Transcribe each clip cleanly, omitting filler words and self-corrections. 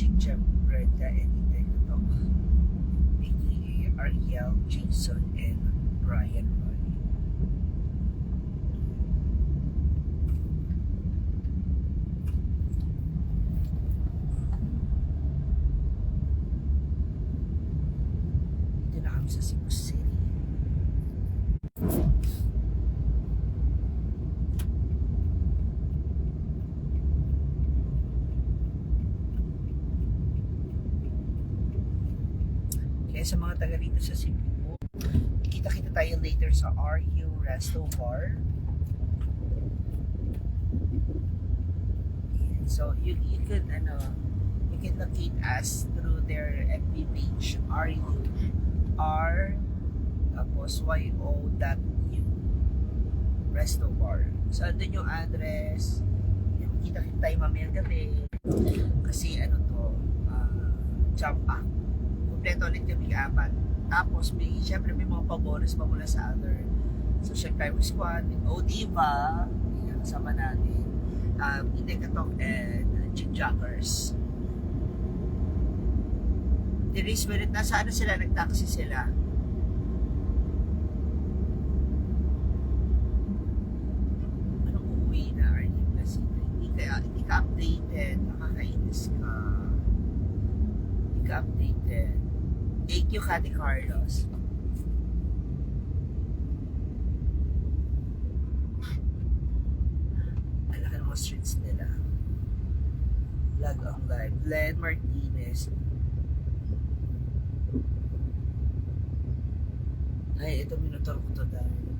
Chicha, Brenda, and Ito, aka Ariel, Jason, and Brian Roy. Dito na kami sa Cebu City. Kaya sa mga taga rito sa Cebu, kita-kita tayo later sa RU Resto Bar. Yeah, so you can locate us through their FB page RUR tapos YO.U Resto Bar. So andun yung address. Kita-kita tayo mamayang gabi. Kasi jump up. Kompleto ulit kami apat. Tapos syempre may mga pabonus pa mula sa other Social Crime Squad, with Odiva, yung kasama natin, Indekatok and Jackers. The race minute, nasa sila, nag-taxi sila. Anong uuwi na, Arnie? Kasi hindi ka updated, nakakainis ka. Hindi ka updated. Thank you, Kati Carlos. Ang laki ng mga streets nila. Lag on live. Len Martinez. Ay, ito minutor ko to dahil.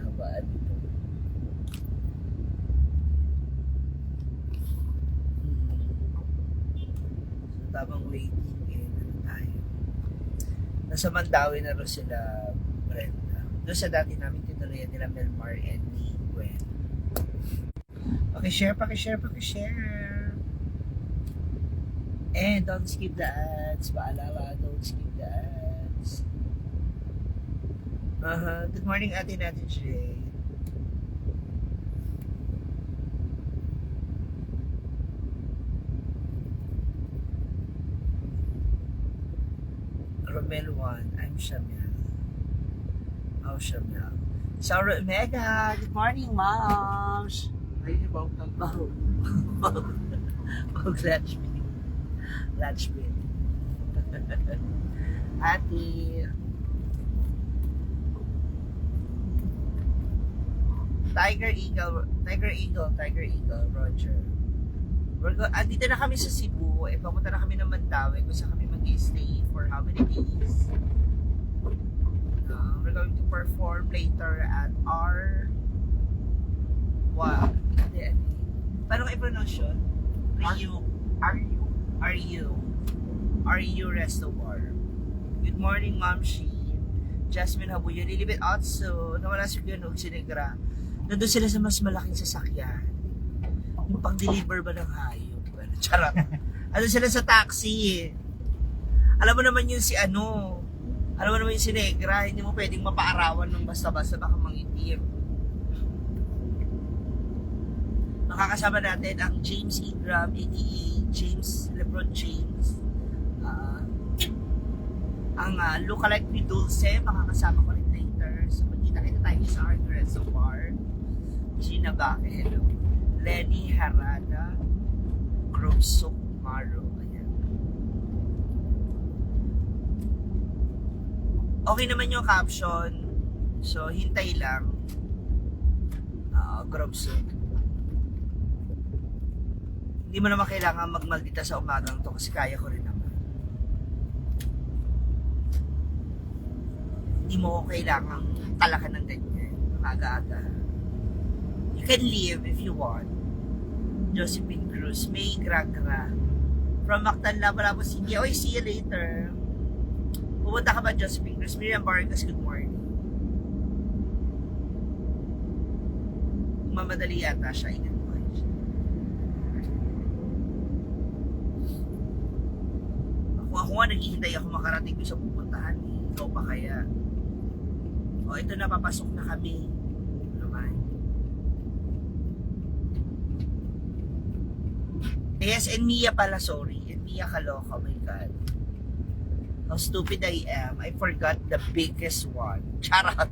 Habaan ito. So, tamang waiting. Nasa Mandawi na rin sila, Brenda. Doon sa dati namin tinuloyan nila Melmar and ni Gwen. Pakishare. And don't skip the ads. Paalala, don't skip the ads. Good morning, Ate Natin Jay. Romel 1, I'm Shamil. Oh, Shamil. Sarah Omega, good morning, moms. Ay, about that. Latchbit. Ate. Tiger Eagle, Roger. Dito na kami sa Cebu. Papunta na kami ng Mandawi kung saan kami mag-stay for how many days. We're going to perform later at paano ka i-pronounce yun? RU Resto Bar. Good morning, Ma'am Shi. Jasmine Habuyo. Lilibit also. Nawala si Gunog, si Negra. Nandun sila sa mas malaking sasakyan. Yung pang-deliver ba ng hayop? Charot. Ano sila sa taxi? Alam mo naman yung alam mo naman yung si Negra, hindi mo pwedeng mapaarawan ng basta-basta baka mangitim. Makakasama natin ang James Ingram, aka James Lebron James. Ang lookalike ni Dulce, makakasama ko rin later. So magkita-kita tayo sa Art Resto Bar. Gina Baque, hello. Lenny Harada, Grosok Maro. Ayan. Okay naman yung caption. So, hintay lang. Grosok. Hindi mo naman kailangan magmaldita sa umagang to kasi kaya ko rin naman. Hindi mo kailangan talakan ng ganyan. Maaga-aga. You can leave if you want. Josephine Cruz, May Gragra. From Mactan, Labalabo City. Oy, see you later. Pupunta ka ba, Josephine Cruz? Miriam Vargas, good morning. Mamadali yata siya. Ingat mo kayo siya. Ako nga, naghihintay ako makarating ko sa pupuntahan. Ikaw pa kaya? O, ito na, papasok na kami. Yes, and Mia pala, sorry. And Mia Kaloka, oh my God. How stupid I am. I forgot the biggest one. Charot.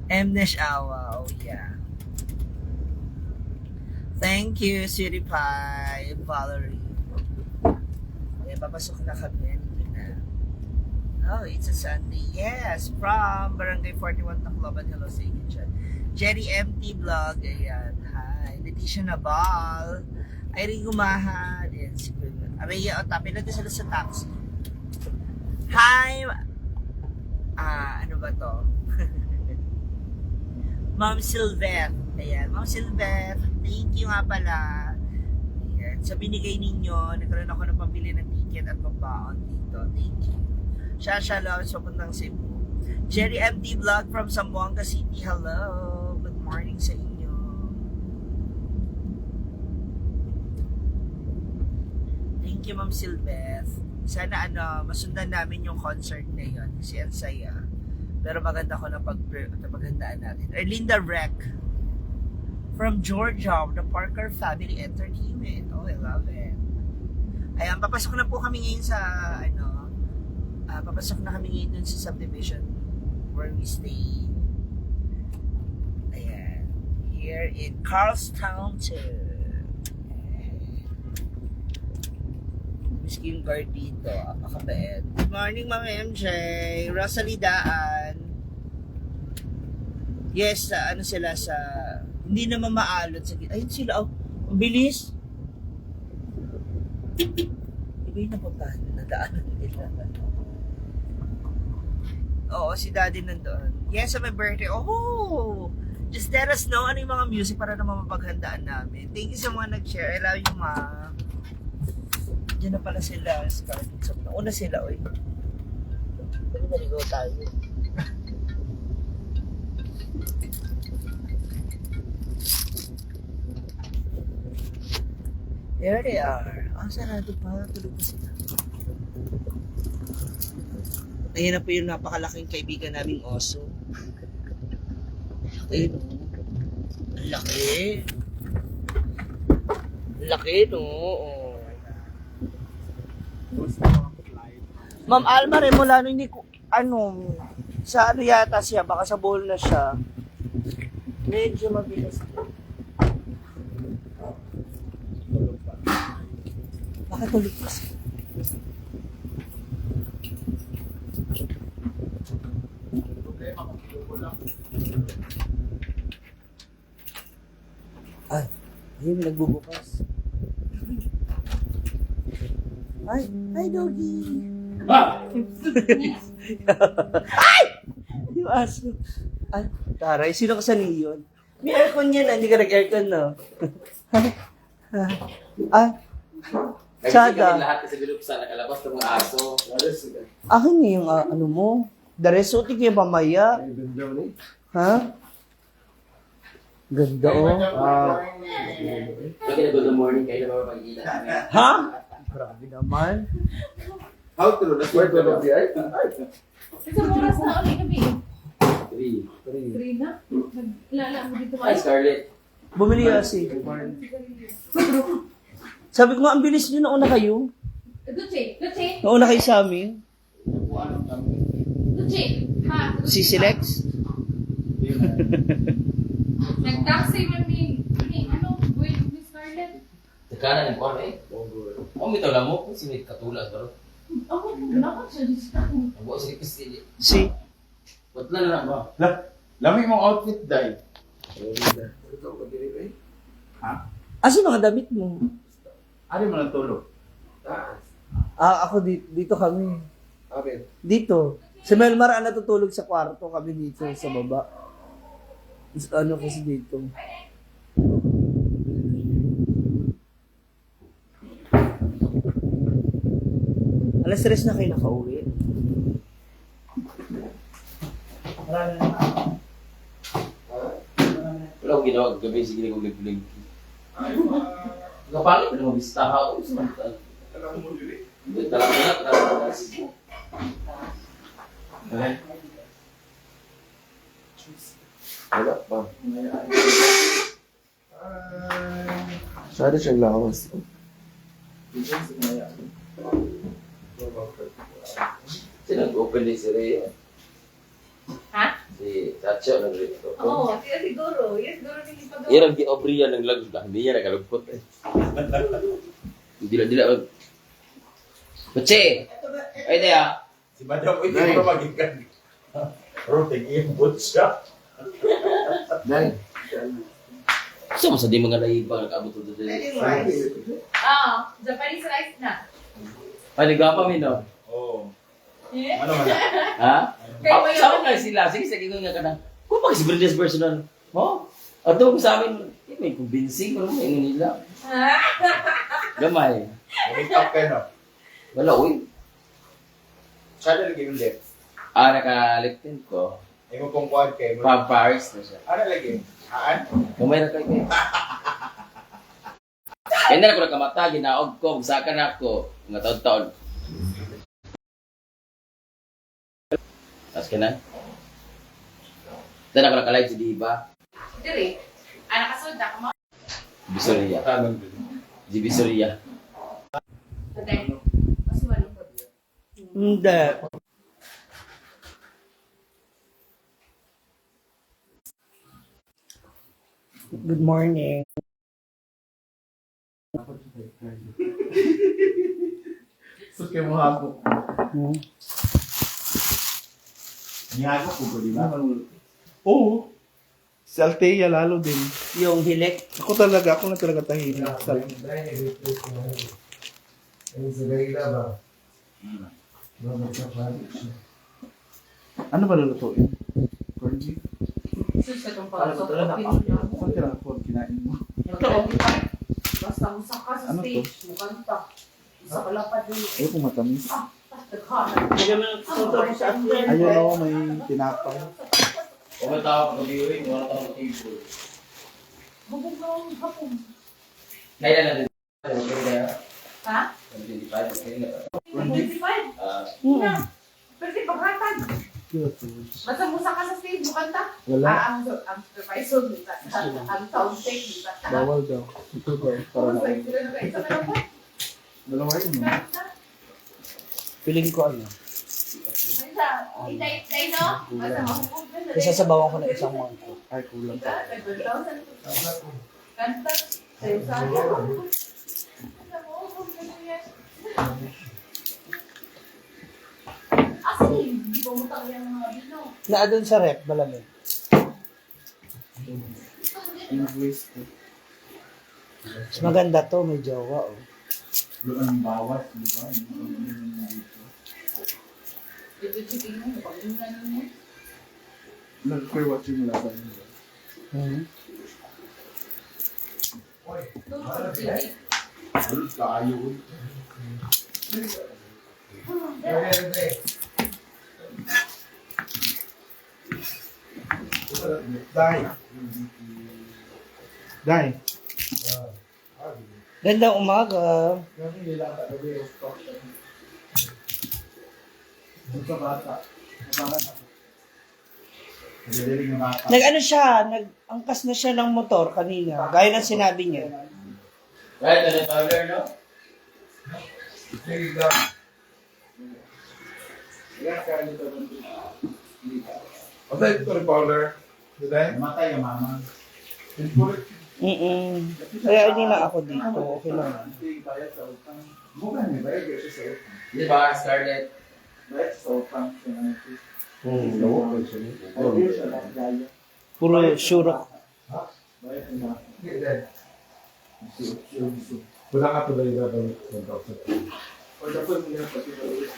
Mnesh Awa, oh yeah. Thank you, Sweetie Pie, Valerie. Okay, papasok na kami. Dito na. Oh, it's a Sunday. Yes, from Barangay 41 Tacloban. Hello sa inyo dyan. Jerry MT Vlog. Ayan. Hi. Leticia Nabal. Irene Gumahan. Ayan. Araya Otapin. Natin sila sa taxi. Hi. Ano ba to? Ma'am Sylvette. Ayan. Ma'am Sylvette. Thank you nga pala. Ayan. Sa binigay ninyo, nagkaroon ako ng pambili ng ticket at pambaon dito. Thank you. Shasha Loves, papuntang Cebu. Jerry MD Vlog from Zamboanga City. Hello. Good morning sa inyo. Thank you, Ma'am Sylveth. Sana masundan namin yung concert na yun. Kasi ang saya. Pero maganda ko na paghandaan natin. Erlinda Rec from Georgia, the Parker Family Entertainment. Oh, I love it. Ayan, papasok na po kami ngayon sa papasok na kami ngayon dun sa subdivision where we stay. Ayan. Here in Carlstown Miskin guard dito. Makabait. Good morning, Ma'am MJ. Rosalie Daan. Yes, ano sila sa... Hindi naman maalot sa... Ayun sila. Oh, ang bilis. Iba yung napapahan na daanan nila. Oo, si Daddy nandoon. Yes, sa my birthday. Oh! Just let us know ano yung mga music para naman mapaghandaan namin. Thank you sa mga nag-share. I love you, Ma. Diyan na pala sila. Nauna sila, oy. Pwede naligaw tayo. There they are. Sarado pa. Tulog pa sila. Ayan na po yung napakalaking kaibigan naming oso. Ayun. Ang laki. Laki, no? Oh. Ma'am Alma Remolano, hindi ko, sa ano yata siya, baka sa bowl na siya. Medyo mabigas. Baka tulog pa siya. Ay, ayun, nagbubukas. Ay, doggy. Ay! Yung aso. Ay, taray, sino ka sa niyon? May aircon yan, hindi ka nag-aircon, no? Sada. Lahat kasi bilog sa nakalabas ng mga aso. Akin yung ano mo. The rest, yung pamaya. Ha? Ganda, oh. Okay na good morning kayo na mapagkita namin. Ha? Grabe naman. How to? That's where to be ay? Isang oras na ulit kami. 3. 3 na? Naglala mo dito Ay, Scarlett. Bumili kasi. Sabi ko nga, ang bilis nyo, nauna kayo. Duche. Nauna kayo sa amin. Duche. Ha? Si Silex. Nag-taxi man ni Miss Scarlett. Tekanan yung kwan eh. May tawala mo kung sino katulas baro. Ako, naman siya. Ang buwan sila kasi. Si? Patla na ba? Lami mong outfit, Day. Asa mga damit mo? Ano mo natulog? Ako dito kami. Dito. Si Melmar ang natutulog sa kwarto, kami dito sa baba. Ano kasi dito. Alas 3 na kayo nakauwi. Wala akong ginawa gabi, sige ko lig-lig. Kapalit na mabista ka ako. Talagang mo dili. Talagang na. Wala pa. Masyado siyang lawas. Sino nag-open din si Rhea? Ha? Si Chacho nag-open. Oo, siguro. Yes, siguro din pag- Yan ang gi-obriya ng lagos lang. Hindi niya nakalugkot eh. Dila-dila mag... Kuchi! Ay, Dea! Si Madam, ito mo magigan. Pero tig-input siya. Dahil. Gusto mo sa di mga naibang nag-abot ito dito? Oo, Japanese rice na. Panigapa mi no? Oo. Eh? Ano man? Ha? Kaya Ako mo yun. sa akin lang sila. Sige, sige nga ka na. Kung pag si Brilliant personal. Oh? At ko sa amin, may convincing ko naman nila. Gamay. Make up kayo, no? Wala, uy. Siya na lagi yung lip. Naka-liptin ko. Ay mo pong quad kayo. Paris na siya. Ano lagi? Haan? Gamay na kayo. Kaya na ako nakamata, ginaog ko, magsaka na ako. Mga taon-taon. Tapos ka na? Doon ako nakalive si Diva. Dire. Nakasunod na ka mo. Bisoria. Si Bisoria. Today. Mas malungkot. Hindi. Good morning. So, kayo mo hapok. Hmm. Nihago ko ba, di ba? Oo. Si Althea lalo din. Yung hilik. Ako na talaga tahimik. Ano ba lulutuin? Corned beef? Sus, itong pasok. Saan ka na kinain mo? Basta musa ka sa Ano to? stage, mukanta. Isa ka lang pa din. Ayaw kong matamis. Naghahanap. Ayun o, may tinapay. Kung may tao ka kabiyoy, wala tao ka table. Hapong na ang hapong. Kaya na din. Okay na. Ha? 25, okay na. 25? Ah, Pwede paghatag. Basta musa ka sa stage, mukanta. Wala. Ang supervisor, nita. Ang sound check, nita. Bawal daw. Ito daw. Para na. Isa na lang po. Dalawa yun. no? Piling ko ano. Itay, no? Basta mahupog na sa Isasabawan ko na isang mangkok. Ay, kulang. Kanta. Sayo sana. Asin, di ba mutang yan mga bino? Na doon sa rep, malamig. English. Mas maganda to, may jowa oh. Doon ang bawas, di ba? Ito chipping mo, pag-inan mo. Nag-queer watching mo laban nila. Hmm. Halos kaayo. Dai. Dai. Gandang umaga. Kasi nila ka gabi yung stock. Ito bata. Nagdadaling ng bata. Nag-ano siya, nag-angkas na siya ng motor kanina. Gaya ng sinabi niya. right na Tyler, no? Sige lang. Yan ka nito. O tayo ito, Paula. Diday? Namatay ang mama. Kaya hindi na ako dito. Okay lang. Mukha niya, bayad siya sa utang. Di ba, Scarlett? Bayad sa utang. Puro syurok. Wala ka tuloy na ba ng doctor? O dapat mo niya pati na ulit.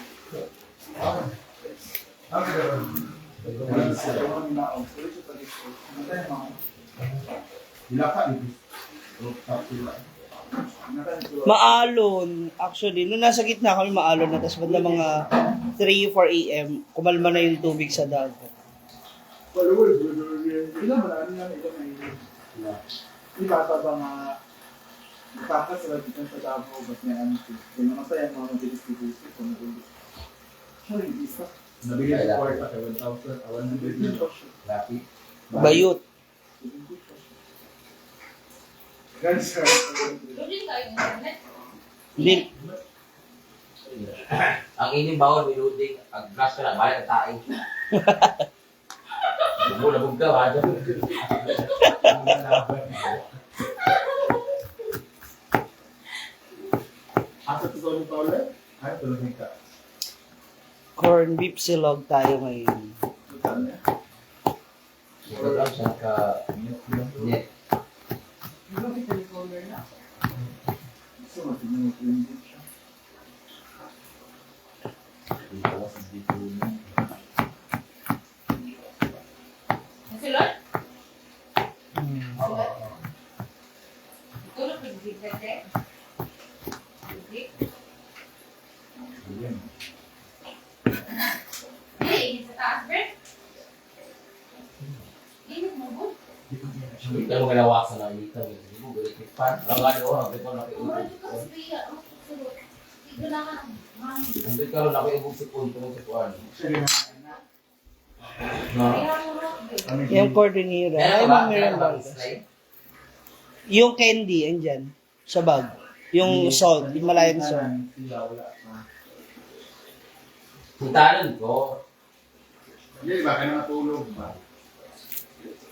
Maalon. Actually, nung nasa gitna kami maalon na, tapos banda mga 3, 4 a.m., kumalma na yung tubig sa dagat. Ilan ba na ilan Di bata ba nga takas sa lagitan sa Davao ba't may ano ito? Kung namatay ang mga mabilis-bilis kung nagulis. Sorry, isa. Nabigay sa kwarta kay 1,000, 100 million. Lucky. Bayot. Ganun sir. Loading kayo ng internet. Hindi. Ang ining bawal, may loading. Ang gas ka lang, balik ka tayo. Labog ka, ha? Asa to sa pa ulit? Ay, tulog ka. Corn beef silog tayo ngayon. Total niya. Ito lang siya ka... Net. Ano may telecaller na? So, matignan mo yung beef siya. Kasi Lord, Hmm. tulog ng bigla eh. Bigla. Init sa taas, Bert. Init mo, Bert. Hindi ka mo galawasan na dito. Hindi mo galit pan. Ang ano, ang bito na Mura kiubog. ka sa biya. Ang sulod. Tigil na ka ng mami. Ang bito ka na kiubog si Pun. Tumong si Puan. Sige na. No? Kaya mo na, Bert. Yung cordonera. Ay, Meron ba? mga Meron ba? meron yung candy, andyan. Sa bag. Yung salt. Yung malayang salt. Sila, wala pa. Puntahan ko. Hindi, baka na matulog ba?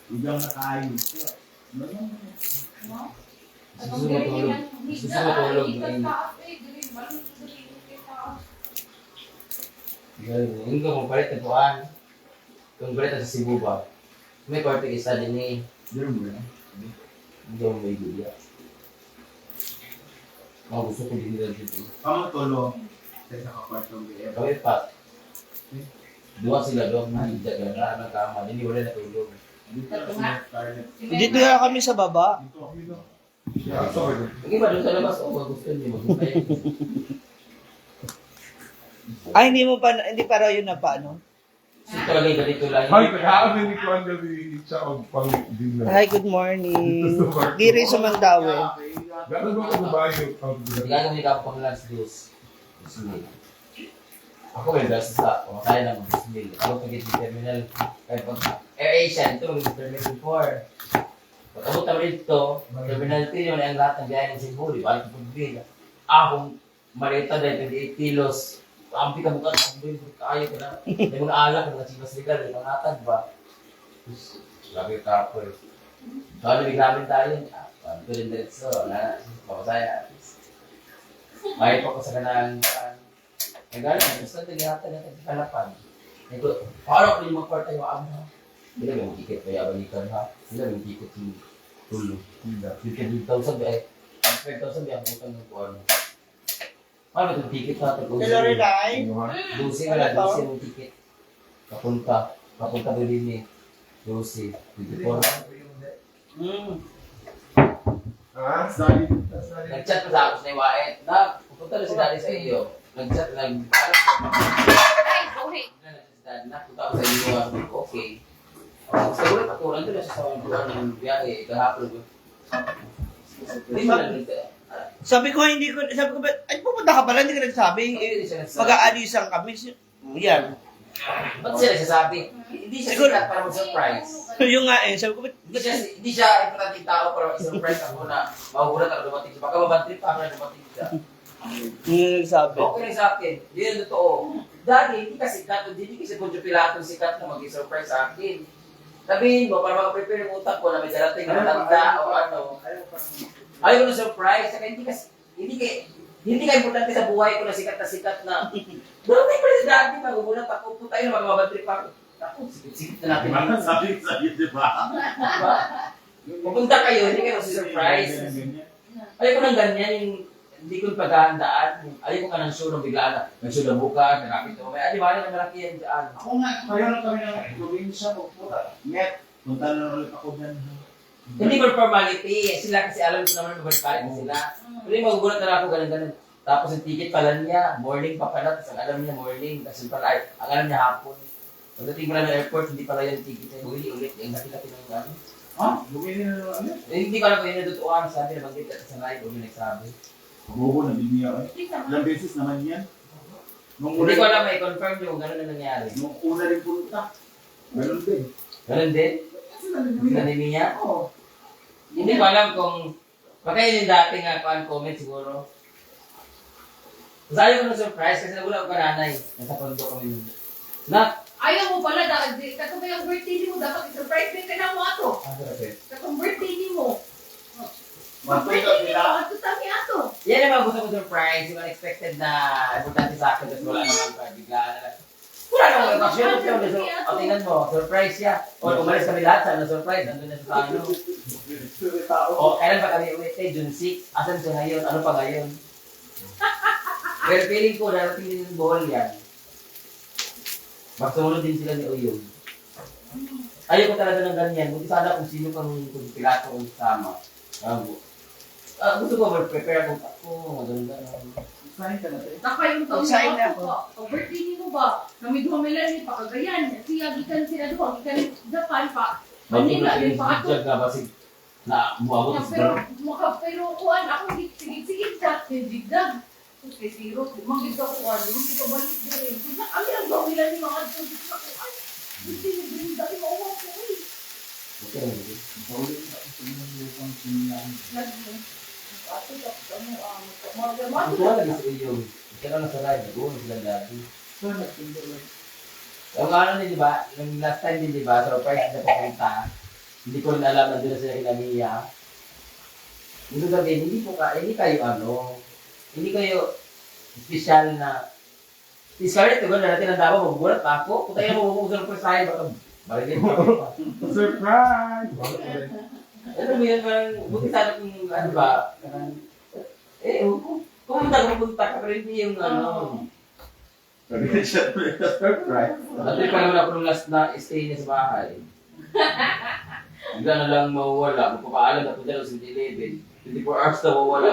Ibang nakaayos. Ano? No? Gusto mo tulog. Gusto mo tulog. Hindi ko kung palit na Puan. Kung palit na sa Cebu ba? May korte isa din eh. Diyan mo na. Hindi ako may guya. Mga gusto ko din nila dito. Kamu tulog. Sa kakwartong BF. Kami pa. Dua sila doon. Hindi ka na ng kama. Hindi wala natulog. Dito na si Scarlett. Dito na kami sa baba. Dito. Hindi ba doon sa labas? O gusto niyo mag-upay. Ay, hindi pa raw yun na paano. Gusto talaga yung ganito lang. Hi, nag-aamin ni Kuan gabi siya og pang dinner. Hi, good morning. Diri sa Mandawi. Gano'n ba kung ba yung Hindi ka kami kapag lunch juice. Bismil. Ako may beses sa kumakain ng bismil. Ako pag sa terminal. Kaya pag AirAsia, ito mag terminal 4. Pag abot naman dito, terminal 3 yun ang lahat ng biyahe ng Cebu. Di ba? Ito pag-bill. Akong malita dahil 28 kilos. Ampi ka mukha, ampi ka ayaw ka na. May mga alak, mga chivas legal, may mga natag ba? Grabe ka po eh. So, nabiglamin tayo. Paano ko rin diretso, na, papasaya. May pa ko sa kanang, nagalang, gusto natin yata natin sa kalapan. Paano ko rin magkwarta yung amo? Hindi may ticket pa yabalikan ha. Hindi may ticket yung tulo. Hindi ka 2,000 ba eh. 5,000 ba ang utang ng kuwan. Paano itong ticket natin? Hello, Relay. Lucy wala, Lucy yung ticket. Papunta ba din eh. Lucy, 24. Ha? Scarlett. Nag-chat pa sa ako sa Iwaet. Na, pupunta na si Daddy sa iyo. Nag-chat, Ay, sorry. Napunta ako sa iyo. Okay. Sa ulit ako, nandun na siya sa mga buwan ng biyahe. Kahapon. Hindi mo lang Sabi ko, ay pupunta ka pala, hindi ka nagsabi. Mag-aalisan kami. Yan. Ba't siya nagsasabi? Hindi siya sikat para mag-surprise. Yung nga eh, sabi ko, Hindi siya importanteng tao para mag-surprise ako na mahuhulat ako dumating siya. Baka mabantrip pa ako na dumating siya. yung nagsabi. Okay lang sa akin. Hindi yun totoo. Dati, hindi ka sikat. Hindi kasi Poncio Pilato sikat na mag-surprise sa akin. Sabihin mo, para makaprepare yung utak ko na may darating na matanda o ano. Ayaw ko na surprise. Saka hindi ka importante sa buhay ko na sikat na. Dumating pa rin sa dati, magugulat ako. Puta yun, magmabantrip pa ako. Ako, sikit na natin. Diba? Sabi sa iyo, diba? Diba? Pupunta kayo, hindi kayo surprise. Ayaw ko ng ganyan, yung hindi ko paghahandaan. Ayaw ko ka ng show ng biglaan na. May show na bukas, nakapit ako. Di ba, yung malaki yan dyan. Ako nga, mayroon kami ng probinsya ko. Net. Punta na ulit ako dyan. Hindi ko formality. Sila kasi alam ko naman magpalit na sila. Pero yung magugulat na ako ganun-ganun. Tapos yung ticket pala niya, morning pa pala. Tapos ang alam niya morning. Tapos yung pala, ang alam niya hapon. Pagdating mo na ng airport, hindi pala yung ticket niya. Ulit. Yung nakita ng ano. Ha? Bumili na naman ano? Hindi ko alam kung yun nadutuan. Sabi na mag-get sa live. Huwag yung nagsabi. Bobo na biniya eh. Ilang beses naman yan. Hindi ko alam, may confirm yung gano'n na nangyari. Nung una rin punta. Ganun din. Ganun din? Kasi nalibigyan. Nanimi niya? Oo. Hindi ko alam kung Baka yun yung dati nga comment siguro. Sayo ko ng surprise kasi wala ko kananay. Nasa kondo kami nun. Nak! Ayaw mo pala, katong yung birthday mo, dapat i-surprise din ka na mo ato. Katong birthday mo. Birthday mo, ato tami ato. Yan naman gusto ko surprise. Yung unexpected na importante sa akin. Tapos wala naman pa. Biglaan na lang. Wala naman. Actually, o tingnan mo. Surprise siya. O umalis kami lahat. Sana surprise. Nandun na sa ano. O kailan pa kami uwi? June 6. Asan siya ngayon? Ano pa ngayon? Well, feeling ko, darating din yung ball yan. Magsumunod din sila ni Oyong. Ayoko talaga ng ganyan. Buti sana kung sino pang pilato kong kasama. Gusto ko mag-prepare ako. Maganda na. Sign ka na tayo. Naka yung taon Excited na ako. ako. Ang birthday mo ba? Namidwa nila ni Pakagayan. Siya, gikan sila doon. Gikan Japan pa. Manila, Magpapalagay yung pa sa ato. job na basig na buwabot sa Pero kuan, ako sige chat ni Jigdag. Okay, zero. Manggit ka kuan. Manggit ka balik na rin. Kami ang gawin nila ni mga ato. Kuan. Hindi niyo din dati mauwa ko eh. Okay lang din. Lagi. Ato tapos ano, Ang tuwa lagi sa Oyong. Ika na sa live. Doon sila dati. Ang ano din, di ba? Yung last time din, di ba? Surprise na papunta. Hindi ko rin alam na doon na sila kinamiya. Yung sabihin, hindi kayo special na si Scarlett, diba, natin ang dapat magugulat pa ako. Kung tayo magugulat ng first time, baka marilin pa. Surprise! Ano mo yun, parang, buti sana kung, ano ba, parang, pumunta ka, pero hindi yung, Surprise! Dati pa naman ako nung last na stay niya sa bahay. Bigla na lang mawawala, magpapaalam na punta lang sa 11. 24 hours na mawawala.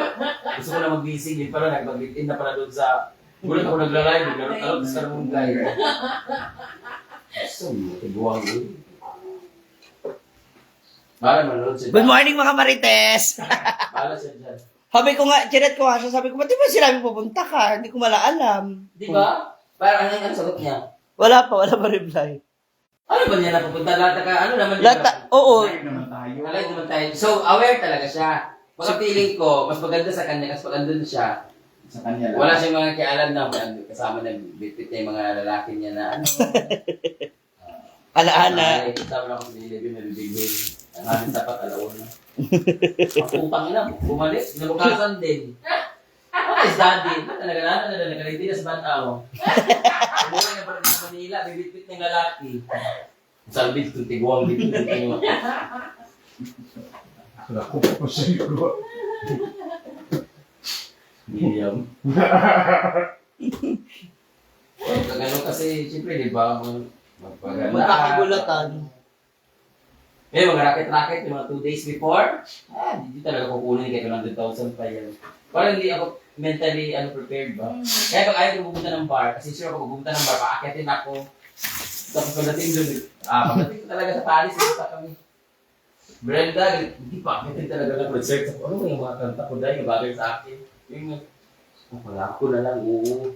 Gusto ko na mag-busy, din pala, nag-LinkedIn na pala doon sa, gulat ako naglalay, naglalaro sa Karamungay. So, tiguang yun. Para manood siya. Good morning mga Marites! Para siya dyan. Sabi ko nga, chinat ko nga siya, sabi ko, ba't di ba sinabi pupunta ka? Hindi ko malaalam. Di ba? Parang ano yung sagot niya? Wala pa reply. Ano ba niya napupunta? Lahat ka, ano naman Oo. Live naman tayo. Alay naman tayo. So, aware talaga siya. Mga feeling ko, mas maganda sa kanya kasi pag andun siya, Sa kanya lang. wala siyang mga kialam na kasama na bitbit na yung mga lalaki niya na ano. Alaana. Ay, kasama na ako sa Ilibin na bibigil. Ang aming tapat alaon na. Pagputang ina, bumalik. Nabukasan din. Is daddy. Talaga hindi na sa Banao. Umuwi na parang sa Manila, bibitbit ng lalaki. Salbit kung tiguang dito. Naku po siya ko. Medium. Ganun kasi, siyempre, di ba, Magkakagulatan. Eh, mga racket-racket, yung mga 2 days before, hindi talaga kukunin kayo ng 100,000 pa yan. Parang hindi ako mentally prepared ba? Kaya pag ayaw ko pupunta ng bar, kasi sure ako pupunta ng bar, paakyatin ako. Tapos pagdating doon, pagdating ko talaga sa Paris, gusto kami. Brenda, hindi pa akyatin talaga ng concert. Ano yung mga kanta ko dahil, yung bagay sa akin? Yung pangako na lang, oo.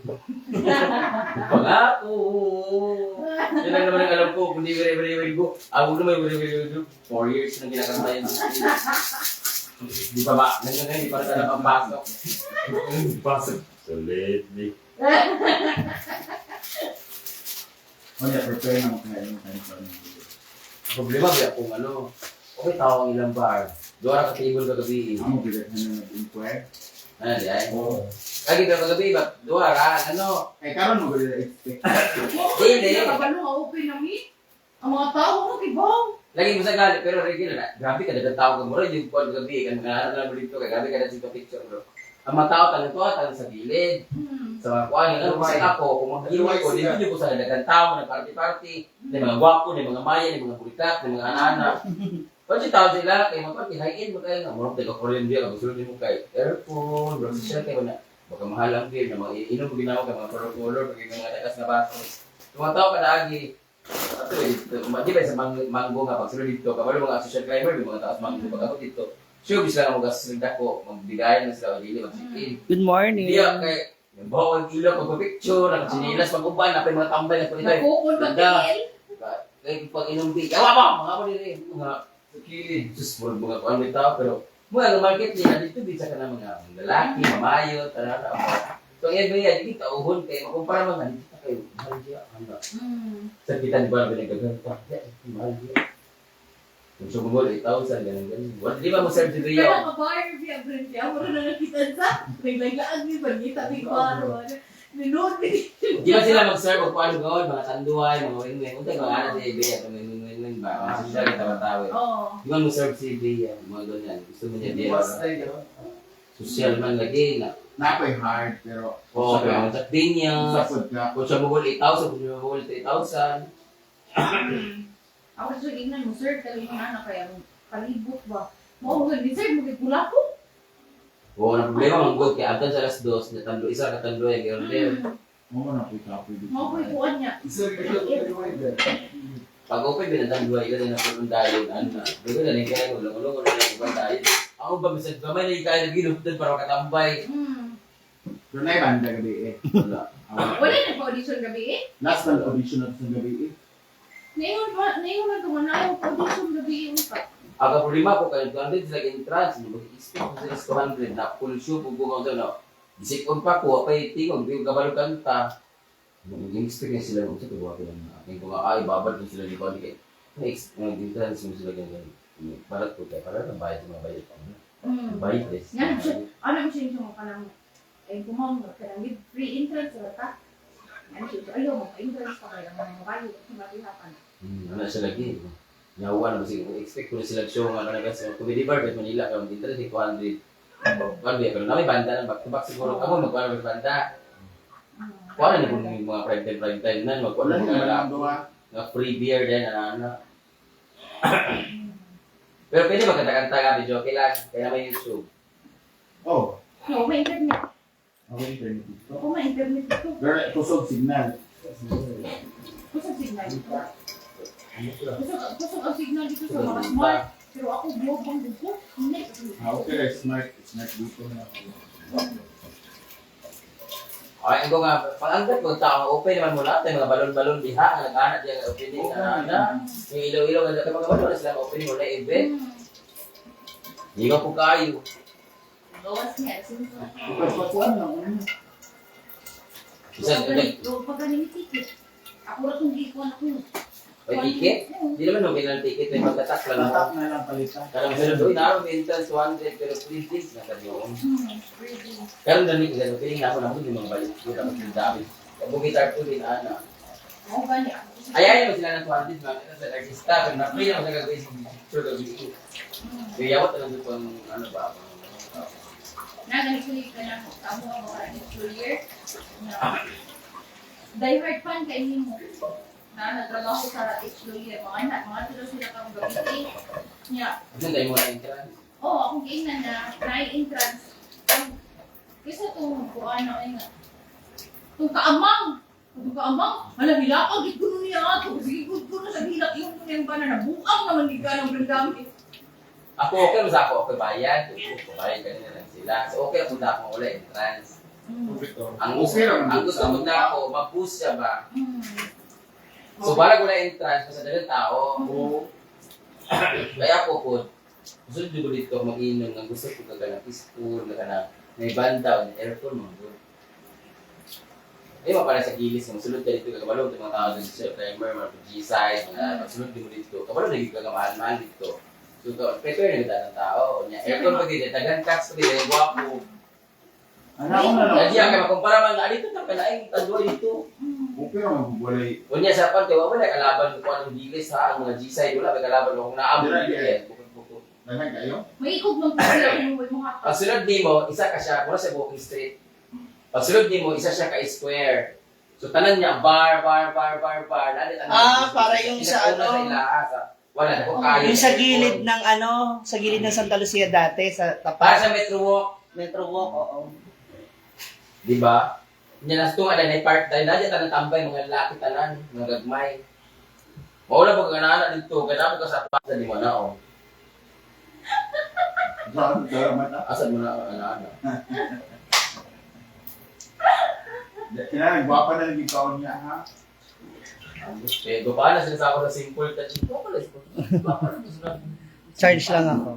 Pangako, oo. Yan lang naman ang alam ko, hindi very go. Huwag naman very go. 4 years nang ginakanta yun. Di pa ba? Nandiyan hindi para talaga pampasok. Pasok. So lately. Prepare na mo kaya yung time. Problema ba kung ano? Okay, tao ang ilang bar. Doon ka table kagabi. Ako, bigat na nag-inquire. Ano di ay? Lagi ka kagabi ba? Doon ano? Eh, karon mo ba expect? Hindi. Nakabalo nga open na mi. Ang mga tao mo, tibaw. Lagi mo sa galit, pero regular na. Grabe ka, dagang tao ka mo rin. Yung kuwan kagabi, kan mga anak na dito ka. Grabe ka na sa picture, bro. Ang mga tao talang to, talang sa gilid. Sa mga kuwan, yung ano kasi ako, kung mag-iway ko, hindi ko sa dagang tao, nag-party-party, may mga gwapo, may mga maya, may mga bulikat, may mga anak. Pwede yung tao sila, kayo mga party, high-end mo kayo nga. Murang tayo ka-Korean beer, gusto rin mo kayo. Airphone, bro, social kayo na. Baka mahal ang beer, na mga inom mo ginawa ka, mga color-color, pag yung mga tagas na baso. Yung mga tao ka lagi, di ba sa mango nga, pag sila dito, kapag mga social climber, may mga taas mango, pag ako dito, sure, bisa lang mga gasasalda ko, magbigayan na sila, hindi mag-check-in. Good morning. Hindi kay yung bawal ilaw, pagpapicture, nakachinilas, pag-uban, napay mga tambay, nagpalitoy. Nakukul ba Ganda. tingil? Kaya pag inumbi, yawa ba? Mga ko nila mga sa kilid. Diyos mo, mga kuwan may tao, pero Mga market nila dito bisa ka ng mga lalaki, mamayo, tanana. So yan ba hindi kauhon kay makumpara man dito kayo. Mahal siya, ano. Sa kita di ba binagaganta? Mahal siya. Kung sumugol 8,000 ganun. Wala di ba mo serve si Rio? Kaya ka-buyer via brand niya, wala na nakita sa. Naglagaan ni Bagita, may baro. Ninood ni. Di ba sila mag-serve o paano gawin? Mga tanduay, mga win-win. Kung tayo mga anak si Bea, mga win-win ba? Mga social kita matawi. Oo. Di ba mo serve si Bea, mga ganyan. Gusto mo niya Bea. Social man lagi na. Nakoy hard, pero Oo, kaya mga din niya. sapod ka. Kung siya mugol 8,000, kung siya mugol 3,000. Ako sa ignan mo, sir, talagang yung anak kaya palibot ba? Mo nga ni sir, magigula ko. Oo, na problema mang good. Kaya atan sa alas 2, natando isa katando yung girl there. Mo na pita pwede. Mo ko ikuan niya. Pag open, binatang dua ila na po dayon. Ano na? Bago na rin kaya mo, ulong-ulong na rin ibang dayon. Ako ba, misal gamay na yung kaya nag-inuptad para makatambay. Pero na banda gabi eh. Wala. Wala na pa-audition gabi eh. Last na audition natin sa gabi eh. Naingon man tumanaw audition gabi yung pa. Aga problema ko kayo, 200 sila entrance, mag-expect ko sila 200 na full show po bumaw sa no. Isikon pa ko, apay tingog, di ko kabalo kanta. Mag-experience sila nung sa tuwa ko lang na. Kaya kung ay, babad ko sila di ko, di kayo. Mag-entrance mo sila ganyan. Barat ko kayo, para na bayad sa mga bayad pa. Bayad eh. Yan, ano mo siya yung ka lang, ay kumang ka lang with free entrance sa ka. Ano siya, ayaw mo, entrance pa kayo, mga kayo, matihapan. Ano siya lagi. Nahuwa na kasi expect ko na sila show nga na sa comedy bar at Manila kaya mag-interest 200. Ano pero na may banda na back to back siguro ako magkuha ng banda. Kuha na kung mga prime time na magkuha na mga free beer din ana. Pero pwede magkanta-kanta ka video okay lang kaya may YouTube. Oh, No, may internet. okay internet dito. Oo, may internet ito. Pero kusog signal. Kusog signal dito. Kusog ang signal dito sa mga smart. Pero ako, buwag bang dito? Hindi. Okay, smart dito na. Ay, ang nga, pag-angkat mo tao, open naman mo lahat, mga balon-balon diha, ang nag-anak diya ang opening, yung ilaw-ilaw, ang mga balon na sila opening mo na event. Hindi ka po kayo. Gawas niya. Pagpatuan lang. Isa, Pagkanin ni ticket. Ako rin kung di ko anak mo. may ticket? Hindi naman okay ng ticket, may magtatak lang. Tatak na lang palitan. Karang sila doon, naroon entrance 200, pero please please, nasa doon. Karang dami ko gano'n, piling na ako na hindi mga balik. Hindi ako sila dami. Kung bumitar po din, ana. Oo ba niya? Ayayin mo sila ng 200, mga sa artista, pero na-free naman sa gagawin sa picture gagawin. Kaya yawat na lang doon pang, ano ba, Nagalit ka na tamo ang mga next year. Die hard fan kay mo. Na nagtrabaho sa year. Mga anak, mga tulo sila kang gabi. Nya. ano tayo mo na entrance? Oo, akong ingnan na entrance. Kasi itong kung ano ay nga. Itong kaamang. Itong kaamang. Alam nila, pag ito niya ato. Sige, good ko na sa hilak yung yung banana. Buang naman di ka ng brandami. Ako okay, mas ako okay bayad. Okay, ganyan lang sila. So okay, punta ako ulit entrance. Ang gusto mo na ako, mag-boost siya ba? So para ko na entrance, kasi dalang tao. Kaya po po, gusto ko dito mag-inom ng gusto ko ka ng peaceful, na may banda, may aircon mo. Di ba para sa gilis, masulod ka dito, kakabalong mga tao dito sa primer, mga G-side, mga pagsulod din mo dito. Kabalong naging kagamahal-mahal dito. So, prepare na ng tao. Aircon pa din, tagan cuts pa din, guwapo. Ano ako na lang. Lagi ang makumpara man, dito na palaing, tadwa dito. Okay naman bubulay. Unya sa parte, wala kalaban ko anong gilis ha, ang mga G-side, wala kalaban ko kung naabot dito yan. Dalag kayo? May ikog ng pagkila kung mo hapa. Pag sunod di mo, isa ka siya, mula sa walking street. Pag sunod di mo, isa siya ka-square. So, tanan niya, bar. Para yung sa ano? Wala na ko kayo. Yung sa gilid ng ano, sa gilid ng Santa Lucia dati, sa Para tapat. sa Metro Walk, Metro Walk, oo. di ba? Nya nas tunga na park dahil nadya tanang tambay mga lalaki tanan, mga gagmay. Wala ba ganana dito, ganamo ka sa pasa di mo na oh. Salamat na. Asad mo na ana. Kaya nagwapa na naging kaon niya ha. Eh, do pa na sila sa ako na simple touch. Ko pala. Charge lang ako.